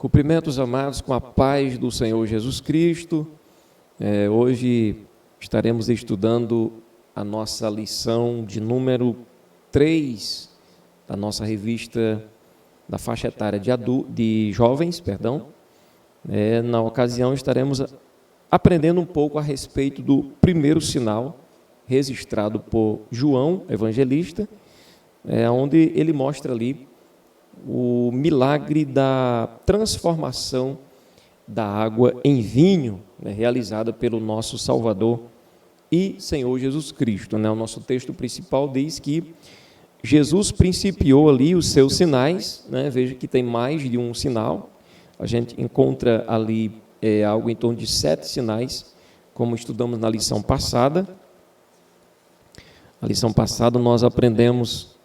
Cumprimentos, amados, com a paz do Senhor Jesus Cristo. Hoje estaremos estudando a nossa lição de número 3 da nossa revista da faixa etária de jovens. Na ocasião, estaremos aprendendo um pouco a respeito do primeiro sinal registrado por João, evangelista, onde ele mostra ali o milagre da transformação da água em vinho, realizada pelo nosso Salvador e Senhor Jesus Cristo. O nosso texto principal diz que Jesus principiou ali os seus sinais, veja que tem mais de um sinal, a gente encontra ali algo em torno de 7 sinais, como estudamos na lição passada. Na lição passada nós aprendemos,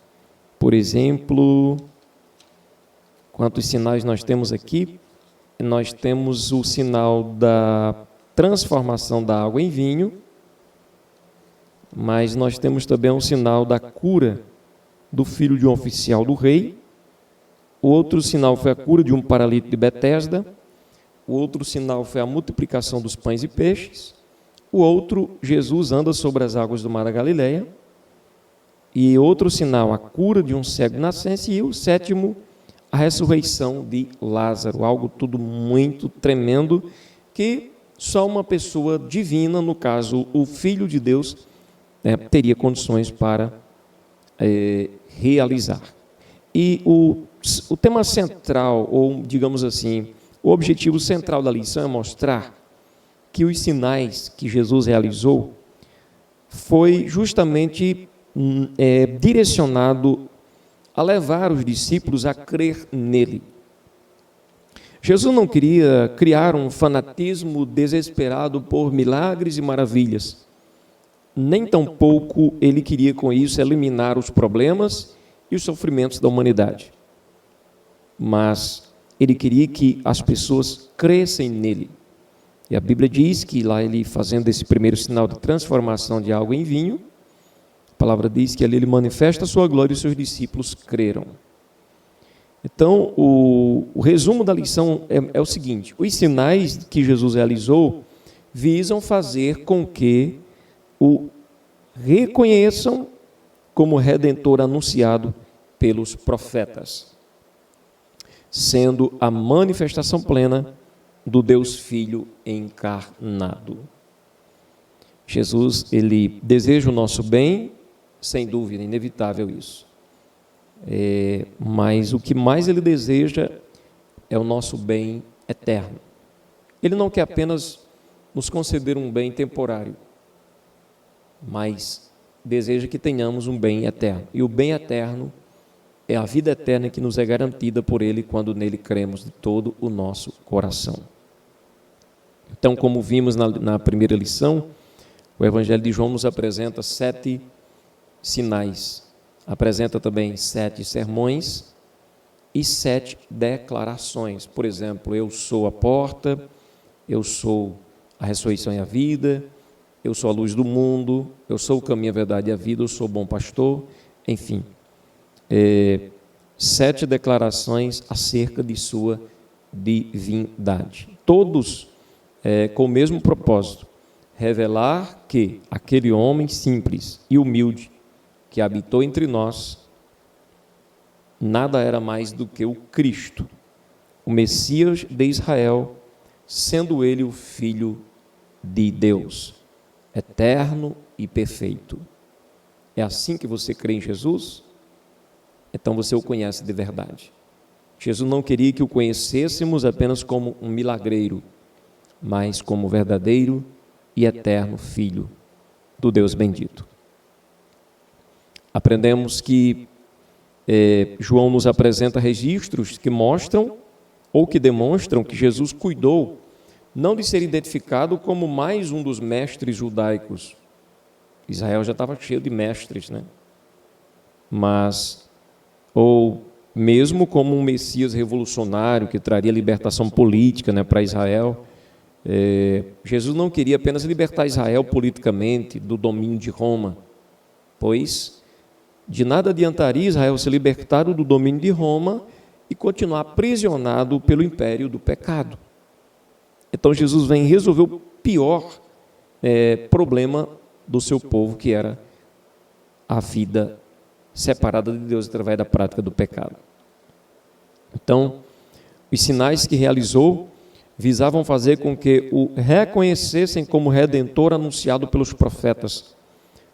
por exemplo, quantos sinais nós temos aqui? Nós temos o sinal da transformação da água em vinho, mas nós temos também um sinal da cura do filho de um oficial do rei. O outro sinal foi a cura de um paralítico de Betesda. O outro sinal foi a multiplicação dos pães e peixes. O outro, Jesus anda sobre as águas do mar da Galileia. E outro sinal, a cura de um cego de nascença. E o sétimo, a ressurreição de Lázaro, algo tudo muito tremendo, que só uma pessoa divina, no caso, o Filho de Deus, teria condições para realizar. E o tema central, ou digamos assim, o objetivo central da lição é mostrar que os sinais que Jesus realizou foi justamente direcionado a levar os discípulos a crer nele. Jesus não queria criar um fanatismo desesperado por milagres e maravilhas, nem tampouco ele queria com isso eliminar os problemas e os sofrimentos da humanidade, mas ele queria que as pessoas crescem nele. E a Bíblia diz que lá ele, fazendo esse primeiro sinal de transformação de água em vinho, a palavra diz que ali ele manifesta a sua glória e os seus discípulos creram. Então, o resumo da lição é o seguinte: os sinais que Jesus realizou visam fazer com que o reconheçam como Redentor anunciado pelos profetas, sendo a manifestação plena do Deus Filho encarnado. Jesus, ele deseja o nosso bem, sem dúvida, inevitável isso. Mas o que mais ele deseja é o nosso bem eterno. Ele não quer apenas nos conceder um bem temporário, mas deseja que tenhamos um bem eterno. E o bem eterno é a vida eterna que nos é garantida por ele quando nele cremos de todo o nosso coração. Então, como vimos na primeira lição, o Evangelho de João nos apresenta 7 sinais, apresenta também 7 sermões e 7 declarações. Por exemplo, eu sou a porta, eu sou a ressurreição e a vida, eu sou a luz do mundo, eu sou o caminho, a verdade e a vida, eu sou o bom pastor, enfim. 7 declarações acerca de sua divindade. Todos com o mesmo propósito: revelar que aquele homem simples e humilde que habitou entre nós nada era mais do que o Cristo, o Messias de Israel, sendo ele o Filho de Deus, eterno e perfeito. É assim que você crê em Jesus? Então você o conhece de verdade. Jesus não queria que o conhecêssemos apenas como um milagreiro, mas como verdadeiro e eterno Filho do Deus bendito. Aprendemos que João nos apresenta registros que mostram ou que demonstram que Jesus cuidou não de ser identificado como mais um dos mestres judaicos. Israel já estava cheio de mestres, mas, ou mesmo como um Messias revolucionário que traria libertação política para Israel. Jesus não queria apenas libertar Israel politicamente do domínio de Roma, pois de nada adiantaria Israel ser libertado do domínio de Roma e continuar aprisionado pelo império do pecado. Então Jesus vem resolver o pior problema do seu povo, que era a vida separada de Deus através da prática do pecado. Então, os sinais que realizou visavam fazer com que o reconhecessem como Redentor anunciado pelos profetas,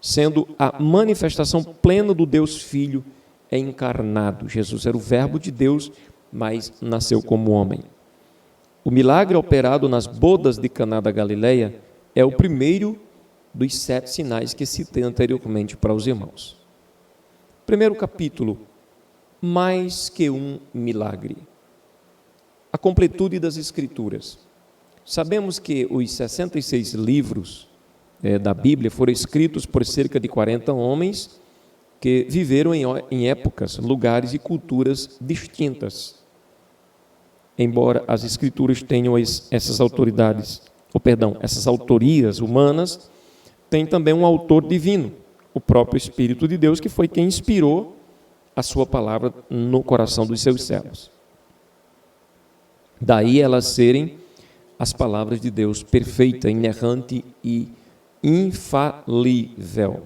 sendo a manifestação plena do Deus Filho encarnado. Jesus era o Verbo de Deus, mas nasceu como homem. O milagre operado nas bodas de Caná da Galileia é o primeiro dos 7 sinais que citei anteriormente para os irmãos. Primeiro capítulo, mais que um milagre. A completude das Escrituras. Sabemos que os 66 livros da Bíblia foram escritos por cerca de 40 homens que viveram em épocas, lugares e culturas distintas. Embora as Escrituras tenham essas autorias humanas, tem também um autor divino, o próprio Espírito de Deus, que foi quem inspirou a sua palavra no coração dos seus servos. Daí elas serem as palavras de Deus, perfeita, inerrante e infalível.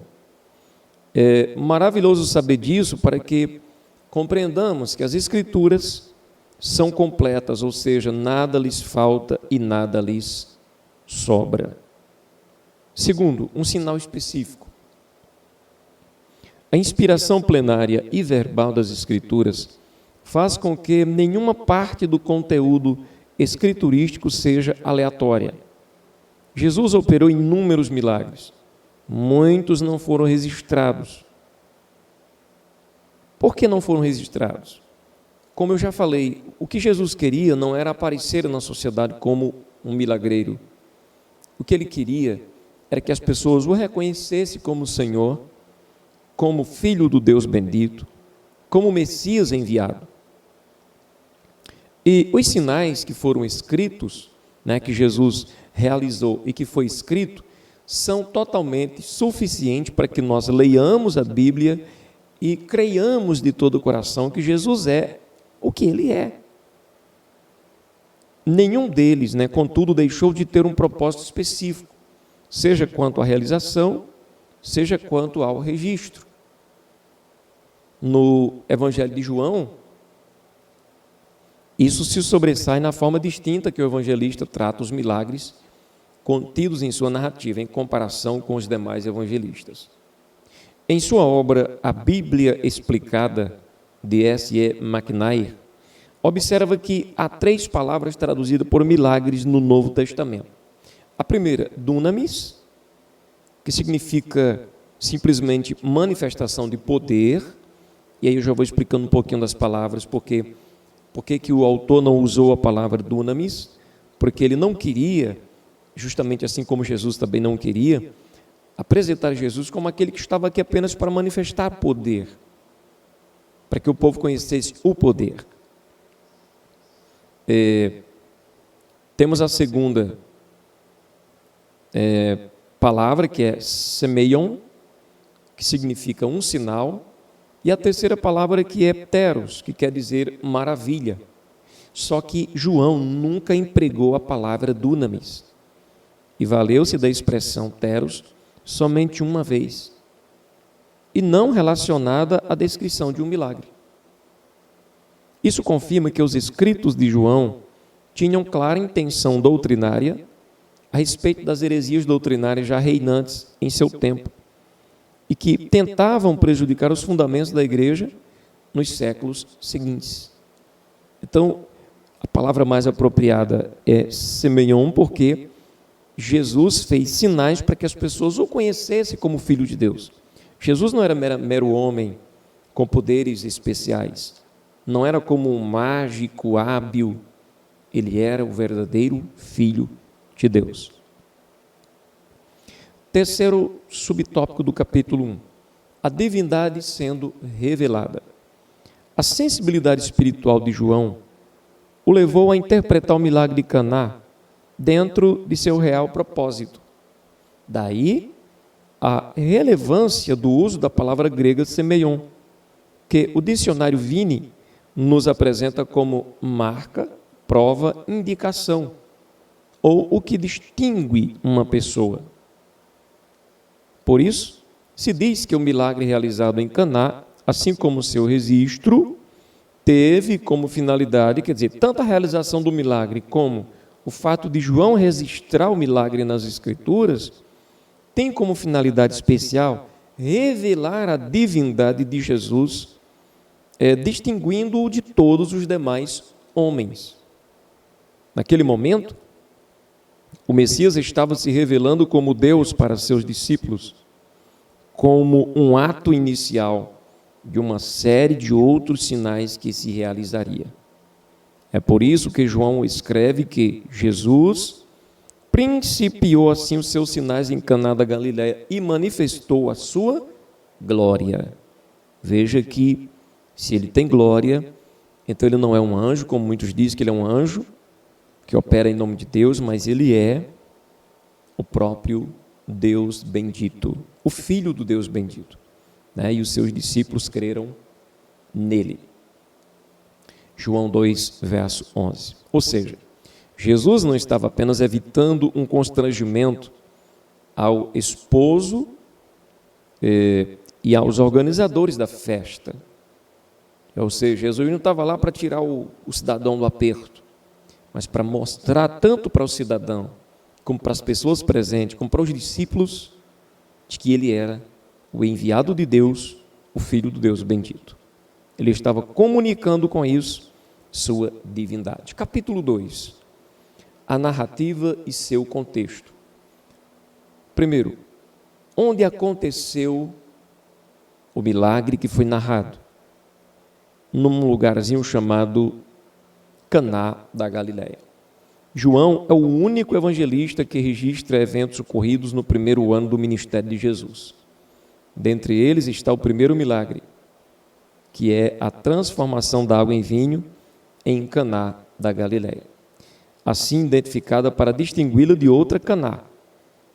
É maravilhoso saber disso para que compreendamos que as Escrituras são completas, ou seja, nada lhes falta e nada lhes sobra. Segundo, um sinal específico. A inspiração plenária e verbal das Escrituras faz com que nenhuma parte do conteúdo escriturístico seja aleatória. Jesus operou inúmeros milagres. Muitos não foram registrados. Por que não foram registrados? Como eu já falei, o que Jesus queria não era aparecer na sociedade como um milagreiro. O que ele queria era que as pessoas o reconhecessem como Senhor, como Filho do Deus bendito, como Messias enviado. E os sinais que foram escritos, que Jesus realizou e que foi escrito, são totalmente suficientes para que nós leiamos a Bíblia e creiamos de todo o coração que Jesus é o que Ele é. Nenhum deles, contudo, deixou de ter um propósito específico, seja quanto à realização, seja quanto ao registro. No Evangelho de João, isso se sobressai na forma distinta que o evangelista trata os milagres contidos em sua narrativa, em comparação com os demais evangelistas. Em sua obra, A Bíblia Explicada, de S.E. McNair, observa que há 3 palavras traduzidas por milagres no Novo Testamento. A primeira, dunamis, que significa simplesmente manifestação de poder, e aí eu já vou explicando um pouquinho das palavras, porque que o autor não usou a palavra dunamis, porque ele não queria, justamente assim como Jesus também não queria, apresentar Jesus como aquele que estava aqui apenas para manifestar poder, para que o povo conhecesse o poder. Temos a segunda palavra, que é semeion, que significa um sinal, e a terceira palavra que é pteros, que quer dizer maravilha. Só que João nunca empregou a palavra dunamis, e valeu-se da expressão pteros somente uma vez, e não relacionada à descrição de um milagre. Isso confirma que os escritos de João tinham clara intenção doutrinária a respeito das heresias doutrinárias já reinantes em seu tempo, e que tentavam prejudicar os fundamentos da igreja nos séculos seguintes. Então, a palavra mais apropriada é semeion, porque Jesus fez sinais para que as pessoas o conhecessem como Filho de Deus. Jesus não era mero homem com poderes especiais, não era como um mágico hábil, ele era o verdadeiro Filho de Deus. Terceiro subtópico do capítulo 1, a divindade sendo revelada. A sensibilidade espiritual de João o levou a interpretar o milagre de Caná dentro de seu real propósito. Daí a relevância do uso da palavra grega semeion, que o dicionário Vini nos apresenta como marca, prova, indicação, ou o que distingue uma pessoa. Por isso, se diz que o milagre realizado em Caná, assim como seu registro, teve como finalidade, quer dizer, tanto a realização do milagre como o fato de João registrar o milagre nas Escrituras, tem como finalidade especial revelar a divindade de Jesus, distinguindo-o de todos os demais homens. Naquele momento, o Messias estava se revelando como Deus para seus discípulos, como um ato inicial de uma série de outros sinais que se realizaria. É por isso que João escreve que Jesus principiou assim os seus sinais em Caná da Galileia e manifestou a sua glória. Veja que se ele tem glória, então ele não é um anjo, como muitos dizem que ele é um anjo, que opera em nome de Deus, mas ele é o próprio Deus bendito, o Filho do Deus bendito, né? E os seus discípulos creram nele. João 2, verso 11. Ou seja, Jesus não estava apenas evitando um constrangimento ao esposo e aos organizadores da festa. Ou seja, Jesus não estava lá para tirar o cidadão do aperto, mas para mostrar tanto para o cidadão, como para as pessoas presentes, como para os discípulos, de que ele era o enviado de Deus, o Filho do Deus bendito. Ele estava comunicando com isso sua divindade. Capítulo 2. A narrativa e seu contexto. Primeiro, onde aconteceu o milagre que foi narrado? Num lugarzinho chamado Caná da Galileia. João é o único evangelista que registra eventos ocorridos no primeiro ano do ministério de Jesus. Dentre eles está o primeiro milagre, que é a transformação da água em vinho em Caná da Galileia, assim identificada para distingui-la de outra Caná.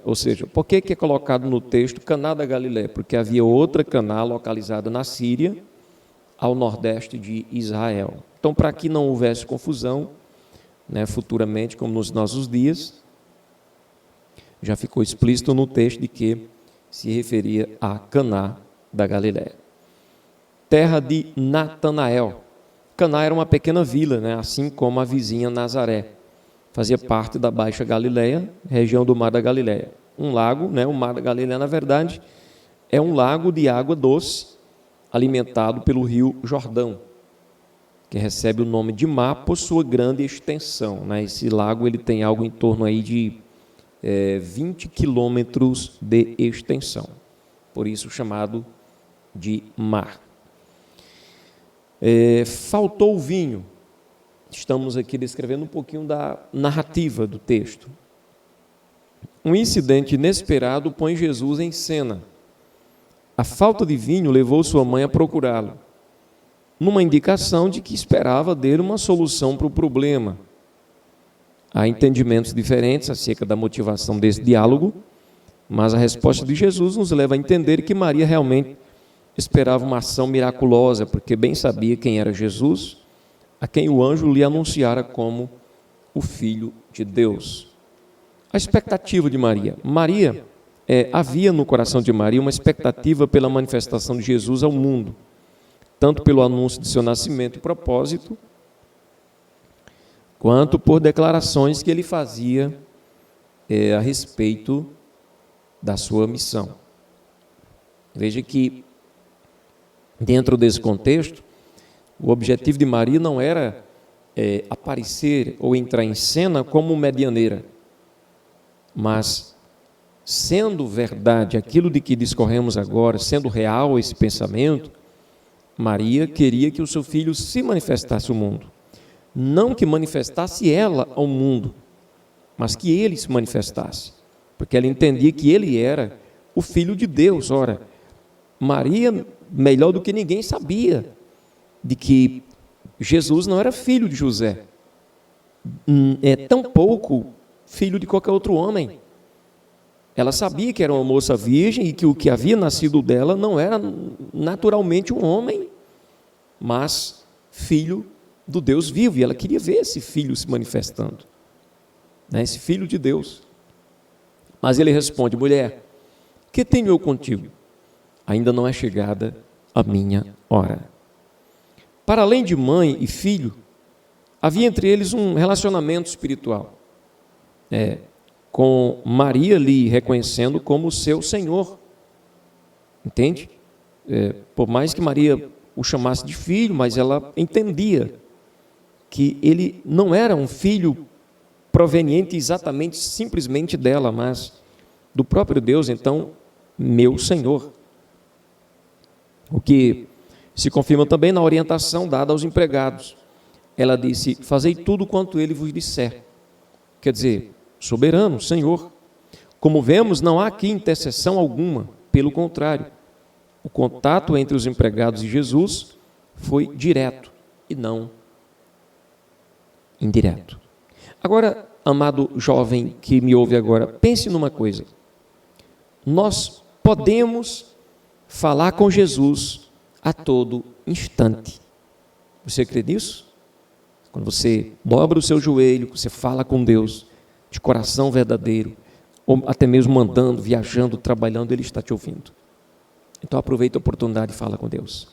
Ou seja, por que é colocado no texto Caná da Galileia? Porque havia outra Caná localizada na Síria, ao nordeste de Israel. Então, para que não houvesse confusão, futuramente, como nos nossos dias, já ficou explícito no texto de que se referia a Caná da Galileia. Terra de Natanael. Caná era uma pequena vila, assim como a vizinha Nazaré. Fazia parte da Baixa Galileia, região do Mar da Galileia. Um lago, o Mar da Galileia, na verdade, é um lago de água doce, alimentado pelo rio Jordão, que recebe o nome de Mar por sua grande extensão. Esse lago ele tem algo em torno aí de 20 quilômetros de extensão, por isso chamado de mar. Faltou o vinho. Estamos aqui descrevendo um pouquinho da narrativa do texto. Um incidente inesperado põe Jesus em cena. A falta de vinho levou sua mãe a procurá-lo, numa indicação de que esperava dele uma solução para o problema. Há entendimentos diferentes acerca da motivação desse diálogo, mas a resposta de Jesus nos leva a entender que Maria realmente esperava uma ação miraculosa, porque bem sabia quem era Jesus, a quem o anjo lhe anunciara como o Filho de Deus. A expectativa de Maria. Havia no coração de Maria uma expectativa pela manifestação de Jesus ao mundo, tanto pelo anúncio de seu nascimento e propósito, quanto por declarações que ele fazia a respeito da sua missão. Veja que, dentro desse contexto, o objetivo de Maria não era aparecer ou entrar em cena como medianeira, mas, sendo verdade aquilo de que discorremos agora, sendo real esse pensamento, Maria queria que o seu filho se manifestasse ao mundo. Não que manifestasse ela ao mundo, mas que ele se manifestasse, porque ela entendia que ele era o Filho de Deus. Ora, Maria, melhor do que ninguém, sabia de que Jesus não era filho de José, tão pouco filho de qualquer outro homem. Ela sabia que era uma moça virgem e que o que havia nascido dela não era naturalmente um homem, mas filho do Deus vivo, e ela queria ver esse filho se manifestando, né? Esse filho de Deus. Mas ele responde: mulher, que tenho eu contigo? Ainda não é chegada a minha hora. Para além de mãe e filho, havia entre eles um relacionamento espiritual, com Maria lhe reconhecendo como seu Senhor, entende? Por mais que Maria o chamasse de filho, mas ela entendia que ele não era um filho proveniente exatamente, simplesmente dela, mas do próprio Deus. Então, meu Senhor. O que se confirma também na orientação dada aos empregados. Ela disse: fazei tudo quanto ele vos disser. Quer dizer, soberano, Senhor. Como vemos, não há aqui intercessão alguma, pelo contrário. O contato entre os empregados e Jesus foi direto e não indireto. Agora, amado jovem que me ouve agora, pense numa coisa. Nós podemos falar com Jesus a todo instante. Você crê nisso? Quando você dobra o seu joelho, você fala com Deus de coração verdadeiro, ou até mesmo andando, viajando, trabalhando, Ele está te ouvindo. Então aproveita a oportunidade e fala com Deus.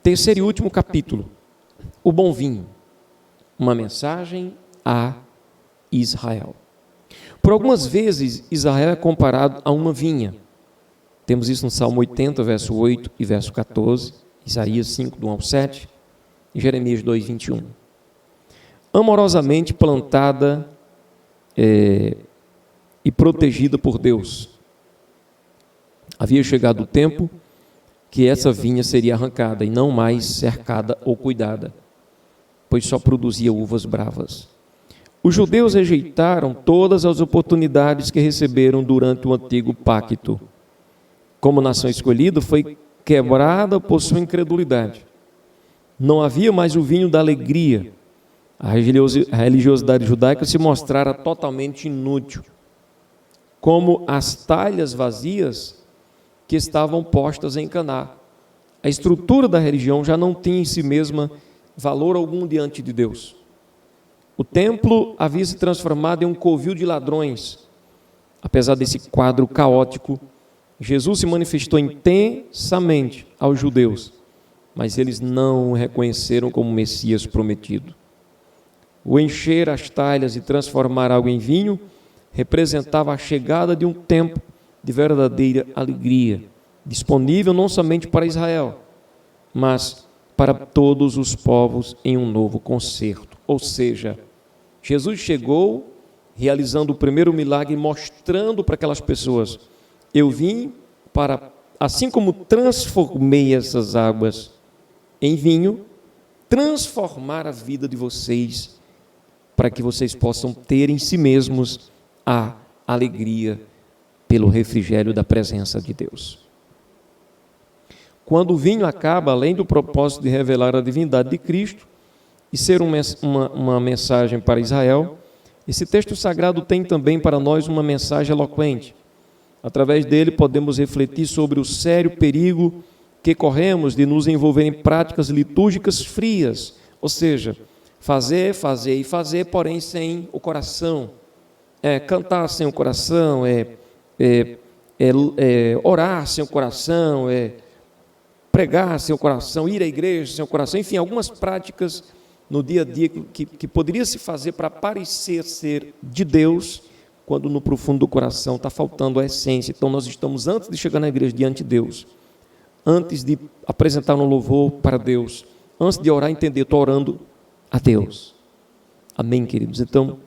Terceiro e último capítulo, o bom vinho, uma mensagem a Israel. Por algumas vezes, Israel é comparado a uma vinha. Temos isso no Salmo 80, verso 8 e verso 14, Isaías 5, do 1 ao 7, e Jeremias 2, 21. Amorosamente plantada e protegida por Deus. Havia chegado o tempo que essa vinha seria arrancada e não mais cercada ou cuidada, pois só produzia uvas bravas. Os judeus rejeitaram todas as oportunidades que receberam durante o antigo pacto. Como nação escolhida, foi quebrada por sua incredulidade. Não havia mais o vinho da alegria. A religiosidade judaica se mostrara totalmente inútil, como as talhas vazias que estavam postas em Caná. A estrutura da religião já não tinha em si mesma valor algum diante de Deus. O templo havia se transformado em um covil de ladrões. Apesar desse quadro caótico, Jesus se manifestou intensamente aos judeus, mas eles não o reconheceram como Messias prometido. O encher as talhas e transformar água em vinho representava a chegada de um tempo de verdadeira alegria, disponível não somente para Israel, mas para todos os povos em um novo concerto. Ou seja, Jesus chegou realizando o primeiro milagre, mostrando para aquelas pessoas: eu vim para, assim como transformei essas águas em vinho, transformar a vida de vocês, para que vocês possam ter em si mesmos a alegria pelo refrigério da presença de Deus. Quando o vinho acaba, além do propósito de revelar a divindade de Cristo e ser uma mensagem para Israel, esse texto sagrado tem também para nós uma mensagem eloquente. Através dele podemos refletir sobre o sério perigo que corremos de nos envolver em práticas litúrgicas frias, ou seja, fazer, porém sem o coração, cantar sem o coração, orar sem o coração, pregar sem o coração, ir à igreja sem o coração, enfim, algumas práticas no dia a dia que poderia se fazer para parecer ser de Deus, quando no profundo do coração está faltando a essência. Então nós estamos, antes de chegar na igreja diante de Deus, antes de apresentar um louvor para Deus, antes de orar, entender, estou orando a Deus. Amém, queridos? Então,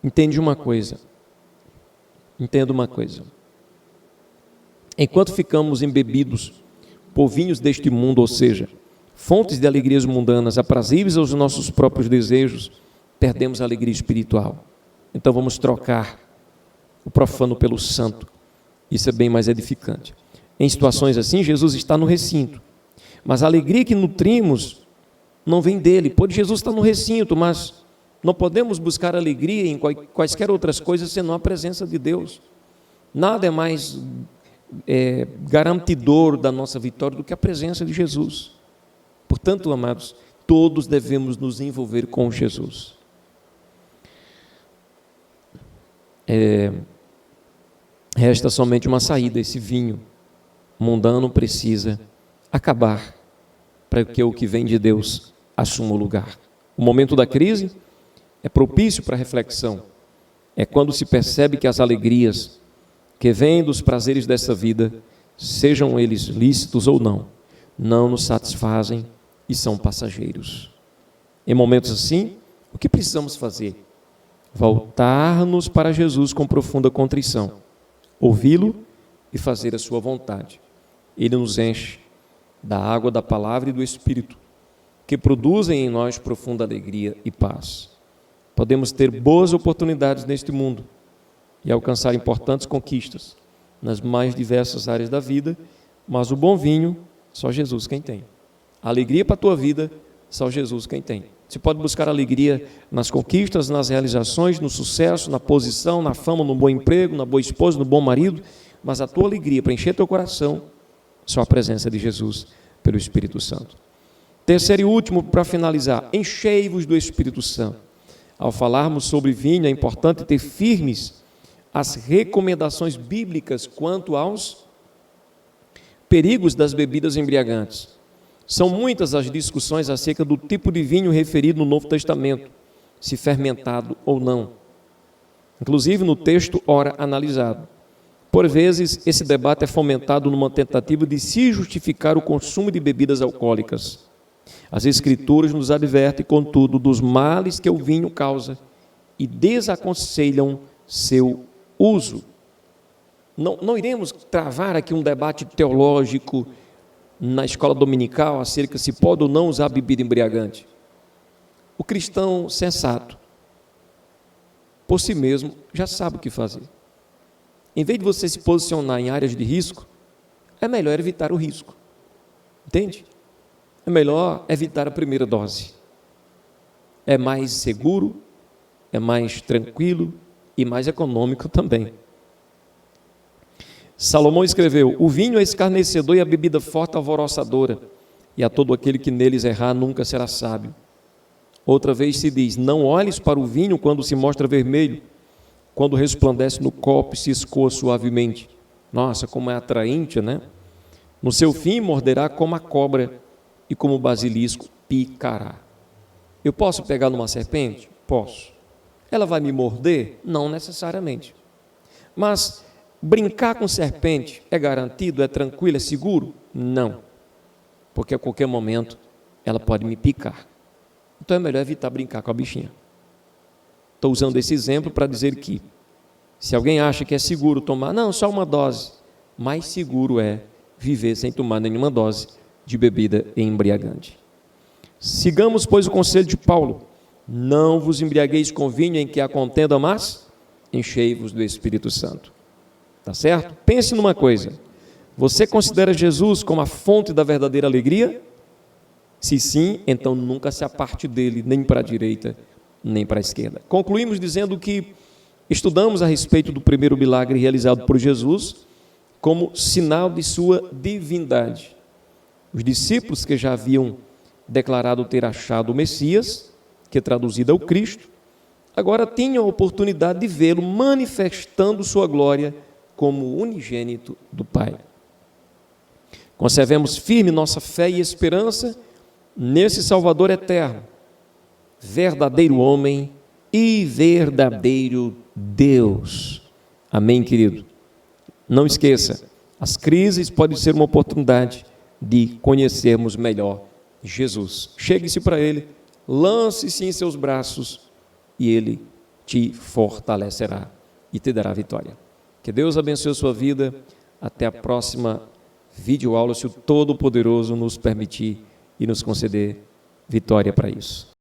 entenda uma coisa. Enquanto ficamos embebidos por vinhos deste mundo, ou seja, fontes de alegrias mundanas, aprazíveis aos nossos próprios desejos, perdemos a alegria espiritual. Então vamos trocar o profano pelo santo. Isso é bem mais edificante. Em situações assim, Jesus está no recinto, mas a alegria que nutrimos não vem dele. Pode Jesus estar no recinto, mas não podemos buscar alegria em quaisquer outras coisas senão a presença de Deus. Nada é mais garantidor da nossa vitória do que a presença de Jesus. Portanto, amados, todos devemos nos envolver com Jesus. Resta somente uma saída. Esse vinho mundano precisa acabar para que o que vem de Deus assuma o lugar. O momento da crise é propício para reflexão. É quando se percebe que as alegrias que vêm dos prazeres dessa vida, sejam eles lícitos ou não nos satisfazem e são passageiros. Em momentos assim, o que precisamos fazer? Voltar-nos para Jesus com profunda contrição, ouvi-lo e fazer a sua vontade. Ele nos enche da água da palavra e do Espírito, que produzem em nós profunda alegria e paz. Podemos ter boas oportunidades neste mundo e alcançar importantes conquistas nas mais diversas áreas da vida, mas o bom vinho, só Jesus quem tem. A alegria para a tua vida, só Jesus quem tem. Você pode buscar alegria nas conquistas, nas realizações, no sucesso, na posição, na fama, no bom emprego, na boa esposa, no bom marido, mas a tua alegria para encher teu coração, só a presença de Jesus pelo Espírito Santo. Terceiro e último, para finalizar, enchei-vos do Espírito Santo. Ao falarmos sobre vinho, é importante ter firmes as recomendações bíblicas quanto aos perigos das bebidas embriagantes. São muitas as discussões acerca do tipo de vinho referido no Novo Testamento, se fermentado ou não. Inclusive no texto ora analisado. Por vezes, esse debate é fomentado numa tentativa de se justificar o consumo de bebidas alcoólicas. As Escrituras nos advertem, contudo, dos males que o vinho causa e desaconselham seu uso. Não iremos travar aqui um debate teológico na escola dominical acerca se pode ou não usar bebida embriagante. O cristão sensato, por si mesmo, já sabe o que fazer. Em vez de você se posicionar em áreas de risco, é melhor evitar o risco. Entende? É melhor evitar a primeira dose. É mais seguro, é mais tranquilo e mais econômico também. Salomão escreveu: o vinho é escarnecedor e a bebida forte alvoroçadora, e a todo aquele que neles errar nunca será sábio. Outra vez se diz: não olhes para o vinho quando se mostra vermelho, quando resplandece no copo e se escoa suavemente. Nossa, como é atraente, né? No seu fim morderá como a cobra e como o basilisco picará. Eu posso pegar numa serpente? Posso. Ela vai me morder? Não necessariamente. Mas brincar com serpente é garantido, é tranquilo, é seguro? Não. Porque a qualquer momento ela pode me picar. Então é melhor evitar brincar com a bichinha. Estou usando esse exemplo para dizer que, se alguém acha que é seguro tomar, não, só uma dose, mais seguro é viver sem tomar nenhuma dose de bebida embriagante. Sigamos, pois, o conselho de Paulo: não vos embriagueis com vinho em que há contenda, mas enchei-vos do Espírito Santo. Tá certo? Pense numa coisa: você considera Jesus como a fonte da verdadeira alegria? Se sim, então nunca se aparte dele, nem para a direita, nem para a esquerda. Concluímos dizendo que estudamos a respeito do primeiro milagre realizado por Jesus como sinal de sua divindade. Os discípulos que já haviam declarado ter achado o Messias, que traduzido é o Cristo, agora tinham a oportunidade de vê-lo manifestando sua glória como unigênito do Pai. Conservemos firme nossa fé e esperança nesse Salvador eterno, verdadeiro homem e verdadeiro Deus. Amém, querido? Não esqueça, as crises podem ser uma oportunidade de conhecermos melhor Jesus. Chegue-se para Ele, lance-se em seus braços e Ele te fortalecerá e te dará vitória. Que Deus abençoe a sua vida. Até a próxima videoaula, se o Todo-Poderoso nos permitir e nos conceder vitória para isso.